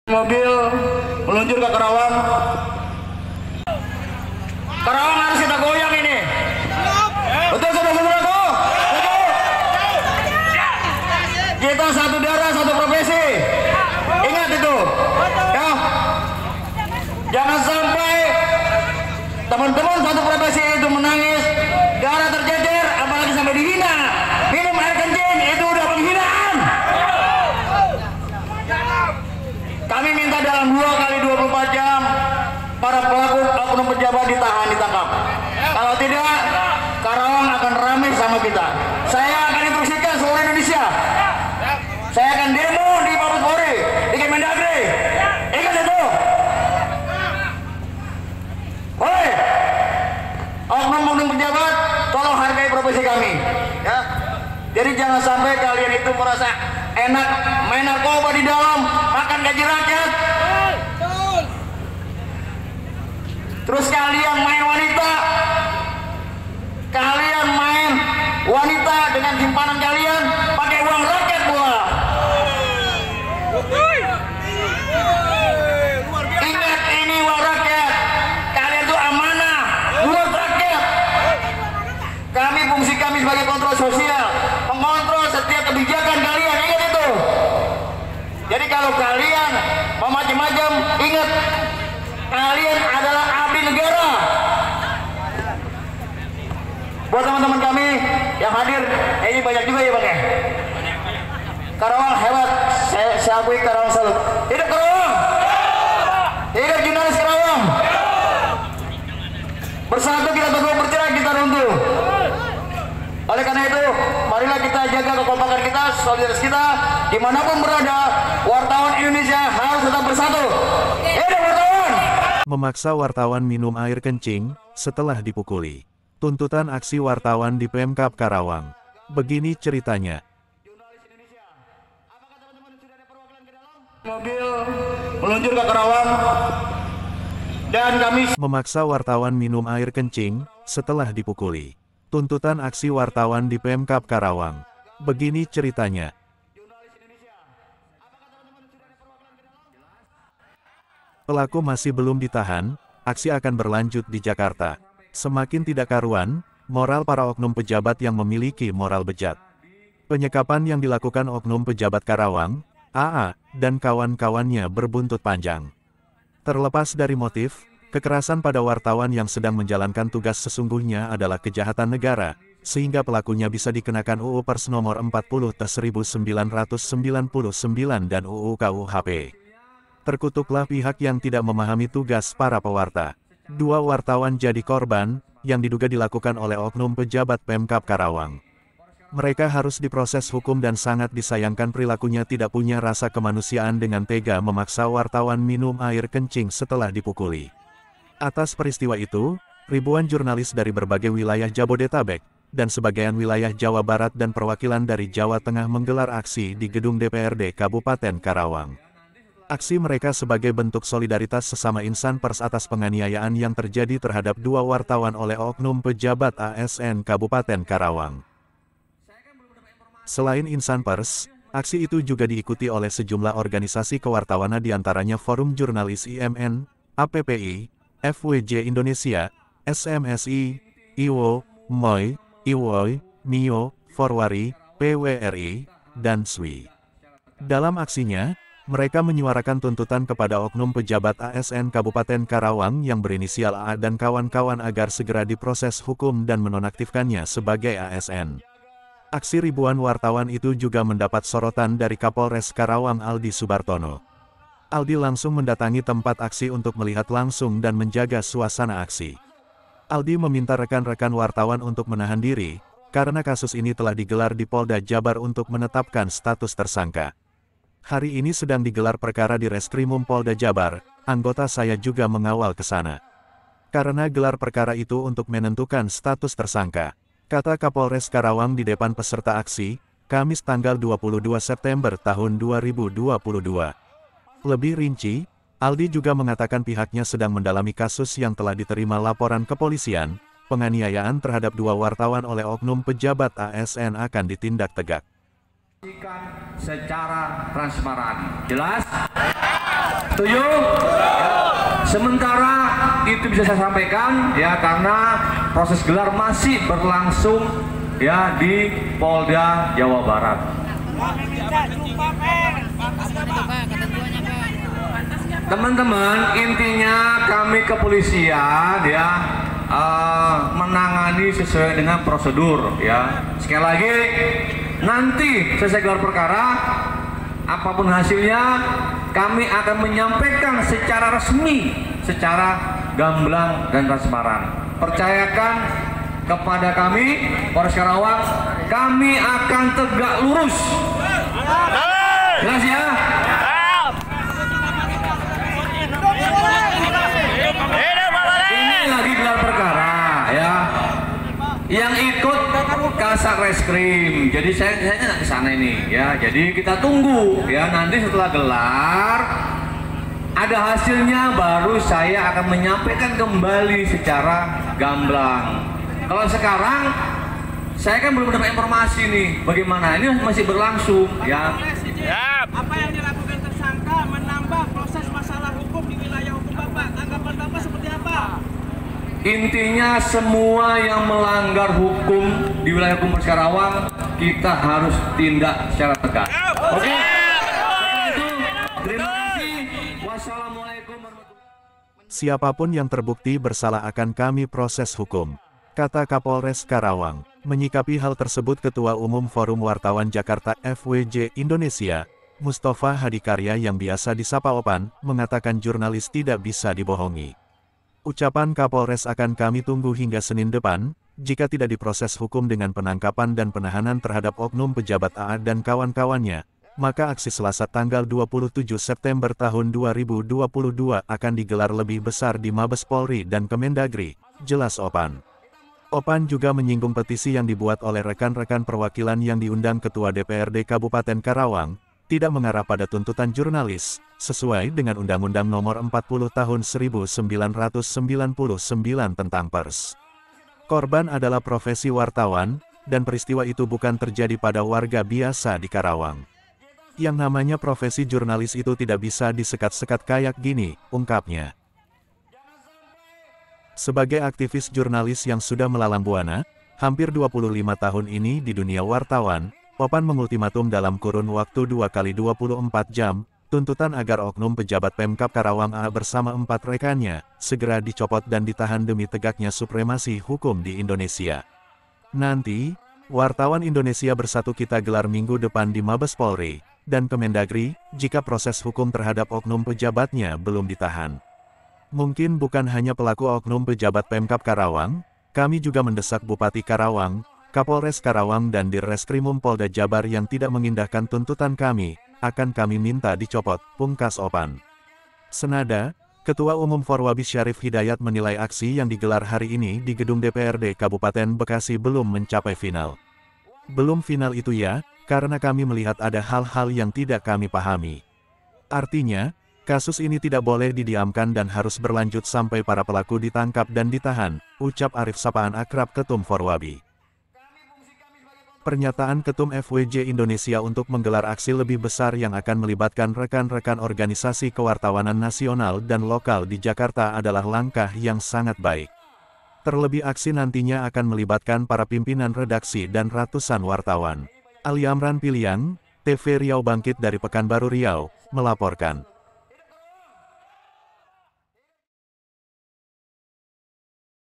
Mobil meluncur ke Karawang. Karawang harus kita goyang ini. Betul saudara-saudaraku? Kita satu darah, satu profesi. Ingat itu. Ya. Jangan sampai teman-teman satu profesi itu menangis, darah terjejer, apalagi sampai dihina. Minum air kencing itu udah penghinaan. Kami minta dalam 2 kali 24 jam para pelaku oknum pejabat ditahan, ditangkap. Kalau tidak, Karawang akan ramai sama kita. Saya akan instruksikan seluruh Indonesia. Saya akan demo di Mabes Polri, di Kemendagri. Ingat itu. Woi, oknum-oknum pejabat, tolong hargai profesi kami. Ya. Jadi jangan sampai kalian itu merasa enak main narkoba di dalam, makan gaji rakyat. Terus kalian main wanita. Kalian main wanita dengan simpanan kalian pakai uang rakyat pula. Ingat ini uang rakyat. Kalian itu amanah, uang rakyat. Kami fungsi kami sebagai kontrol sosial, mengontrol setiap kebijakan kalian. Ingat itu. Jadi kalau kalian mau macam-macam, ingat kalian adalah abdi negara. Buat teman-teman kami yang hadir, ini banyak juga ya Bang ya. Karawang hebat, saya akui Karawang salut. Hidup Karawang, hidup jurnalis Karawang. Bersatu kita teguh, bercerai kita runtuh. Oleh karena itu, marilah kita jaga kekompakan kita, solidaritas kita, dimanapun berada. Wartawan Indonesia harus tetap bersatu. Hidup wartawan. Memaksa wartawan minum air kencing setelah dipukuli. Tuntutan aksi wartawan di Pemkab Karawang. Begini ceritanya. Mobil meluncur ke Karawang dan kami Memaksa wartawan minum air kencing setelah dipukuli. Tuntutan aksi wartawan di Pemkab Karawang. Begini ceritanya. Pelaku masih belum ditahan, aksi akan berlanjut di Jakarta. Semakin tidak karuan, moral para oknum pejabat yang memiliki moral bejat. Penyekapan yang dilakukan oknum pejabat Karawang, AA, dan kawan-kawannya berbuntut panjang. Terlepas dari motif, kekerasan pada wartawan yang sedang menjalankan tugas sesungguhnya adalah kejahatan negara, sehingga pelakunya bisa dikenakan UU Pers nomor 40/1999 dan UU KUHP. Terkutuklah pihak yang tidak memahami tugas para pewarta. 2 wartawan jadi korban, yang diduga dilakukan oleh oknum pejabat Pemkab Karawang. Mereka harus diproses hukum dan sangat disayangkan perilakunya tidak punya rasa kemanusiaan dengan tega memaksa wartawan minum air kencing setelah dipukuli. Atas peristiwa itu, ribuan jurnalis dari berbagai wilayah Jabodetabek, dan sebagian wilayah Jawa Barat dan perwakilan dari Jawa Tengah menggelar aksi di gedung DPRD Kabupaten Karawang. Aksi mereka sebagai bentuk solidaritas sesama insan pers atas penganiayaan yang terjadi terhadap 2 wartawan oleh oknum pejabat ASN Kabupaten Karawang. Selain insan pers, aksi itu juga diikuti oleh sejumlah organisasi kewartawanan diantaranya Forum Jurnalis IMN, APPI, FWJ Indonesia, SMSI, IWO, MOI, IWOI, MIO, Forwari, PWRI, dan SWI. Dalam aksinya, mereka menyuarakan tuntutan kepada oknum pejabat ASN Kabupaten Karawang yang berinisial A dan kawan-kawan agar segera diproses hukum dan menonaktifkannya sebagai ASN. Aksi ribuan wartawan itu juga mendapat sorotan dari Kapolres Karawang Aldi Subartono. Aldi langsung mendatangi tempat aksi untuk melihat langsung dan menjaga suasana aksi. Aldi meminta rekan-rekan wartawan untuk menahan diri, karena kasus ini telah digelar di Polda Jabar untuk menetapkan status tersangka. Hari ini sedang digelar perkara di Reskrimum Polda Jabar, anggota saya juga mengawal ke sana. Karena gelar perkara itu untuk menentukan status tersangka, kata Kapolres Karawang di depan peserta aksi, Kamis tanggal 22 September tahun 2022. Lebih rinci, Aldi juga mengatakan pihaknya sedang mendalami kasus yang telah diterima laporan kepolisian, penganiayaan terhadap 2 wartawan oleh oknum pejabat ASN akan ditindak tegak. Secara transparan, jelas? Setuju? Sementara itu bisa saya sampaikan ya, karena proses gelar masih berlangsung ya di Polda Jawa Barat. Teman-teman, intinya kami kepolisian ya menangani sesuai dengan prosedur ya. Sekali lagi, nanti selesai gelar perkara, apapun hasilnya, kami akan menyampaikan secara resmi, secara gamblang dan transparan. Percayakan kepada kami, Polres Karawang, kami akan tegak lurus. Jelas ya? Ini lagi gelar perkara ya. Yang ikut Kasat Reskrim. Jadi saya nggak ke sana ini ya. Jadi kita tunggu ya, nanti setelah gelar ada hasilnya baru saya akan menyampaikan kembali secara gamblang. Kalau sekarang saya kan belum dapat informasi nih bagaimana, ini masih berlangsung ya. Apa yang dilakukan tersangka menambah proses masalah hukum di wilayah hukum Bapak? Tanggapan Bapak seperti apa? Intinya semua yang melanggar hukum di wilayah hukum Polres Karawang kita harus tindak secara tegas. Oke? Terima kasih. Wassalamualaikum warahmatullahi wabarakatuh. Siapapun yang terbukti bersalah akan kami proses hukum, kata Kapolres Karawang. Menyikapi hal tersebut, Ketua Umum Forum Wartawan Jakarta FWJ Indonesia, Mustafa Hadikarya yang biasa disapa Opan, mengatakan jurnalis tidak bisa dibohongi. Ucapan Kapolres akan kami tunggu hingga Senin depan, jika tidak diproses hukum dengan penangkapan dan penahanan terhadap oknum pejabat AA dan kawan-kawannya, maka aksi Selasa tanggal 27 September tahun 2022 akan digelar lebih besar di Mabes Polri dan Kemendagri, jelas Opan. Opan juga menyinggung petisi yang dibuat oleh rekan-rekan perwakilan yang diundang Ketua DPRD Kabupaten Karawang, tidak mengarah pada tuntutan jurnalis, sesuai dengan Undang-Undang Nomor 40 Tahun 1999 tentang pers. Korban adalah profesi wartawan, dan peristiwa itu bukan terjadi pada warga biasa di Karawang. Yang namanya profesi jurnalis itu tidak bisa disekat-sekat kayak gini, ungkapnya. Sebagai aktivis jurnalis yang sudah melalang buana, hampir 25 tahun ini di dunia wartawan, Opan mengultimatum dalam kurun waktu 2x24 jam, tuntutan agar oknum pejabat Pemkab Karawang AA bersama 4 rekannya, segera dicopot dan ditahan demi tegaknya supremasi hukum di Indonesia. Nanti, wartawan Indonesia Bersatu kita gelar minggu depan di Mabes Polri dan Kemendagri, jika proses hukum terhadap oknum pejabatnya belum ditahan. Mungkin bukan hanya pelaku oknum pejabat Pemkab Karawang, kami juga mendesak Bupati Karawang, Kapolres Karawang dan Dirreskrimum Polda Jabar yang tidak mengindahkan tuntutan kami, akan kami minta dicopot, pungkas Opan. Senada, Ketua Umum Forwabi Syarif Hidayat menilai aksi yang digelar hari ini di gedung DPRD Kabupaten Bekasi belum mencapai final. Belum final itu ya, karena kami melihat ada hal-hal yang tidak kami pahami. Artinya, kasus ini tidak boleh didiamkan dan harus berlanjut sampai para pelaku ditangkap dan ditahan, ucap Arif sapaan akrab Ketum Forwabi. Pernyataan Ketum FWJ Indonesia untuk menggelar aksi lebih besar yang akan melibatkan rekan-rekan organisasi kewartawanan nasional dan lokal di Jakarta adalah langkah yang sangat baik. Terlebih aksi nantinya akan melibatkan para pimpinan redaksi dan ratusan wartawan. Ali Amran Piliang, TV Riau Bangkit dari Pekanbaru Riau, melaporkan.